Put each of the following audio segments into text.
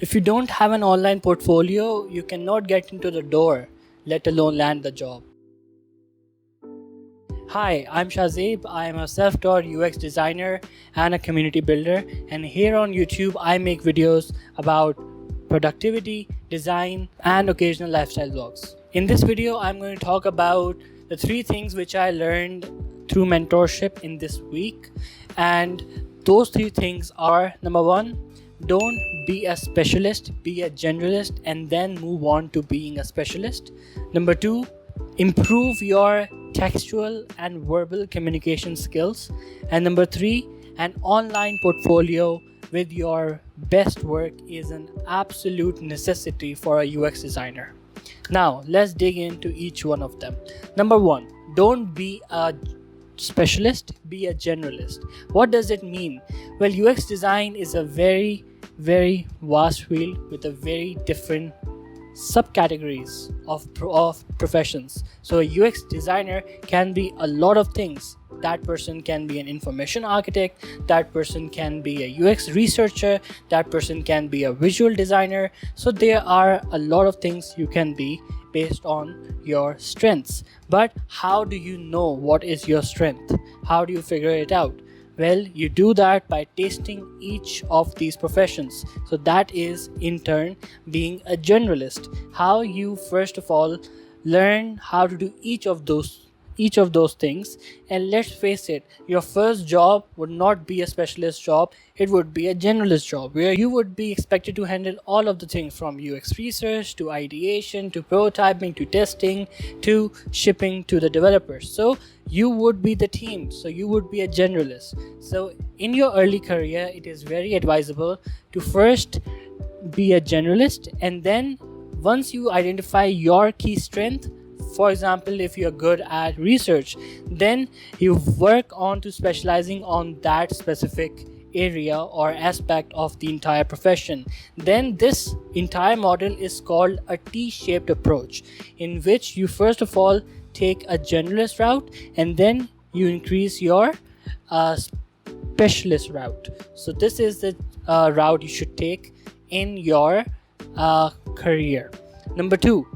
If you don't have an online portfolio, you cannot get into the door, let alone land the job. Hi, I'm Shazib. I am a self-taught UX designer and a community builder, and here on YouTube I make videos about productivity, design, and occasional lifestyle vlogs. In this video, I'm going to talk about the 3 things which I learned through mentorship in this week, and those 3 things are: number 1, don't be a specialist, be a generalist, and then move on to being a specialist. Number 2, improve your textual and verbal communication skills. And number 3, an online portfolio with your best work is an absolute necessity for a UX designer. Now, let's dig into each one of them. Number 1, don't be a specialist, be a generalist. What does it mean? Well, UX design is a very vast field with a very different subcategories of professions. So a UX designer can be a lot of things. That person can be an information architect, that person can be a UX researcher, that person can be a visual designer. So there are a lot of things you can be based on your strengths. But how do you know what is your strength? How do you figure it out? Well, you do that by tasting each of these professions. So that is in turn being a generalist. How you first of all learn how to do each of those things. And let's face it, your first job would not be a specialist job, it would be a generalist job where you would be expected to handle all of the things from UX research to ideation to prototyping to testing to shipping to the developers. So you would be the team, so you would be a generalist. So in your early career, it is very advisable to first be a generalist, and then once you identify your key strength, for example, if you're good at research, then you work on to specializing on that specific area or aspect of the entire profession. Then this entire model is called a T-shaped approach, in which you first of all take a generalist route and then you increase your specialist route. So this is the route you should take in your career. Number 2,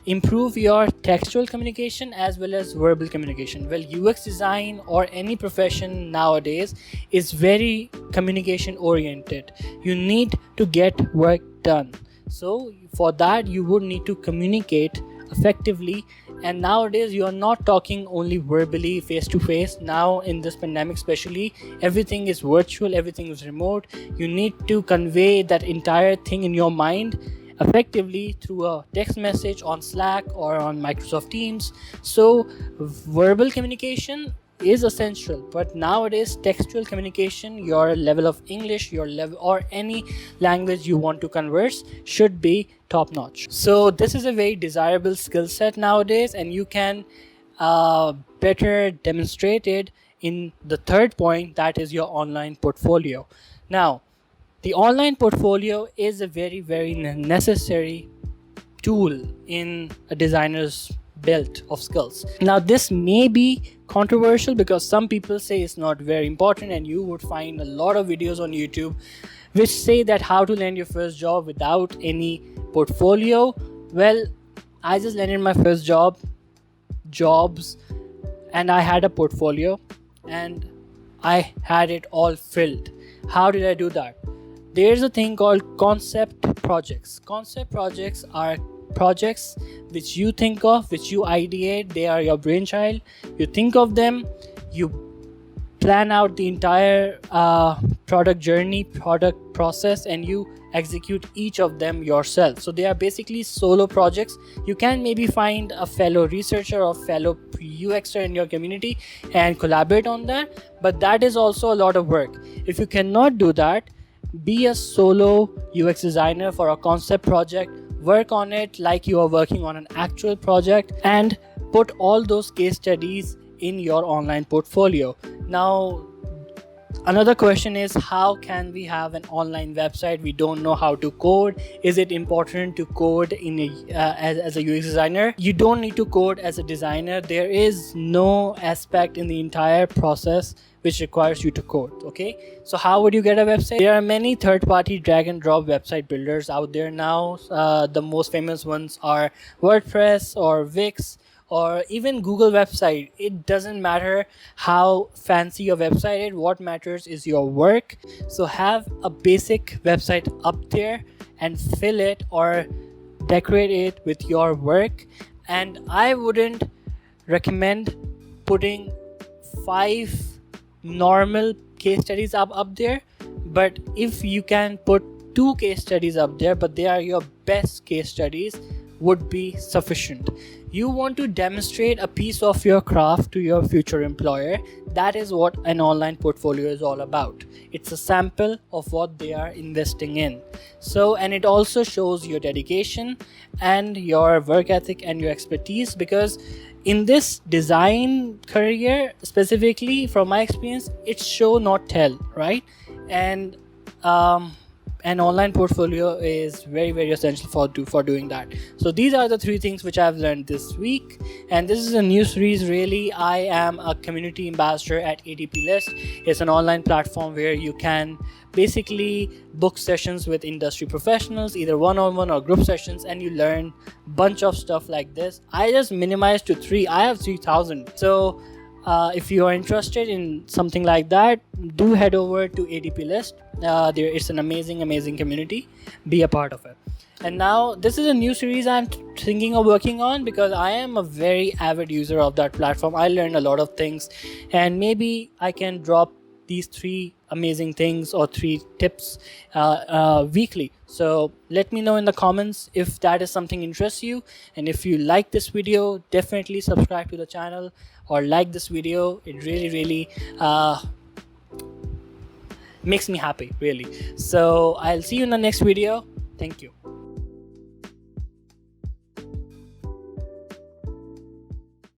improve your textual communication as well as verbal communication. Well, UX design or any profession nowadays is very communication oriented. You need to get work done. So for that, you would need to communicate effectively. And nowadays, you are not talking only verbally, face to face. Now in this pandemic especially, everything is virtual, everything is remote. You need to convey that entire thing in your mind effectively through a text message on Slack or on Microsoft Teams. So verbal communication is essential, but nowadays textual communication, your level of English, your level or any language you want to converse should be top notch. So this is a very desirable skill set nowadays, and you can better demonstrate it in the 3rd point, that is your online portfolio. Now, the online portfolio is a very necessary tool in a designer's belt of skills. Now, this may be controversial because some people say it's not very important, and you would find a lot of videos on YouTube which say that how to land your first job without any portfolio. Well, I just landed my first jobs and I had a portfolio and I had it all filled. How did I do that? There's a thing called concept projects. Concept projects are projects which you think of, which you ideate. They are your brainchild. You think of them, you plan out the entire product journey, product process, and you execute each of them yourself. So they are basically solo projects. You can maybe find a fellow researcher or fellow UXer in your community and collaborate on that, but that is also a lot of work. If you cannot do that, be a solo UX designer for a concept project. Work on it like you are working on an actual project, and put all those case studies in your online portfolio. Now, another question is, how can we have an online website? We don't know how to code. Is it important to code as a UX designer? You don't need to code as a designer. There is no aspect in the entire process which requires you to code. Okay, so how would you get a website? There are many third-party drag and drop website builders out there now. The most famous ones are WordPress or Wix or even Google website. It doesn't matter how fancy your website is. What matters is your work. So have a basic website up there and fill it or decorate it with your work. And I wouldn't recommend putting 5 normal case studies up there, but if you can put 2 case studies up there, but they are your best case studies, would be sufficient. You want to demonstrate a piece of your craft to your future employer. That is what an online portfolio is all about. It's a sample of what they are investing in. So, and it also shows your dedication and your work ethic and your expertise, because in this design career specifically, from my experience, it's show not tell, right? And an online portfolio is very, very essential for doing that. So these are the 3 things which I've learned this week, and this is a new series. Really, I am a community ambassador at ADP List. It's an online platform where you can basically book sessions with industry professionals, either one-on-one or group sessions, and you learn a bunch of stuff like this. I just minimized to 3. I have 3,000. So if you are interested in something like that, do head over to ADP List. There is an amazing community. Be a part of it. And now this is a new series I'm thinking of working on, because I am a very avid user of that platform. I learned a lot of things, and maybe I can drop these 3 amazing things or 3 tips weekly. So let me know in the comments if that is something interests you, and if you like this video, definitely subscribe to the channel or like this video. It really makes me happy, really. So I'll see you in the next video. Thank you.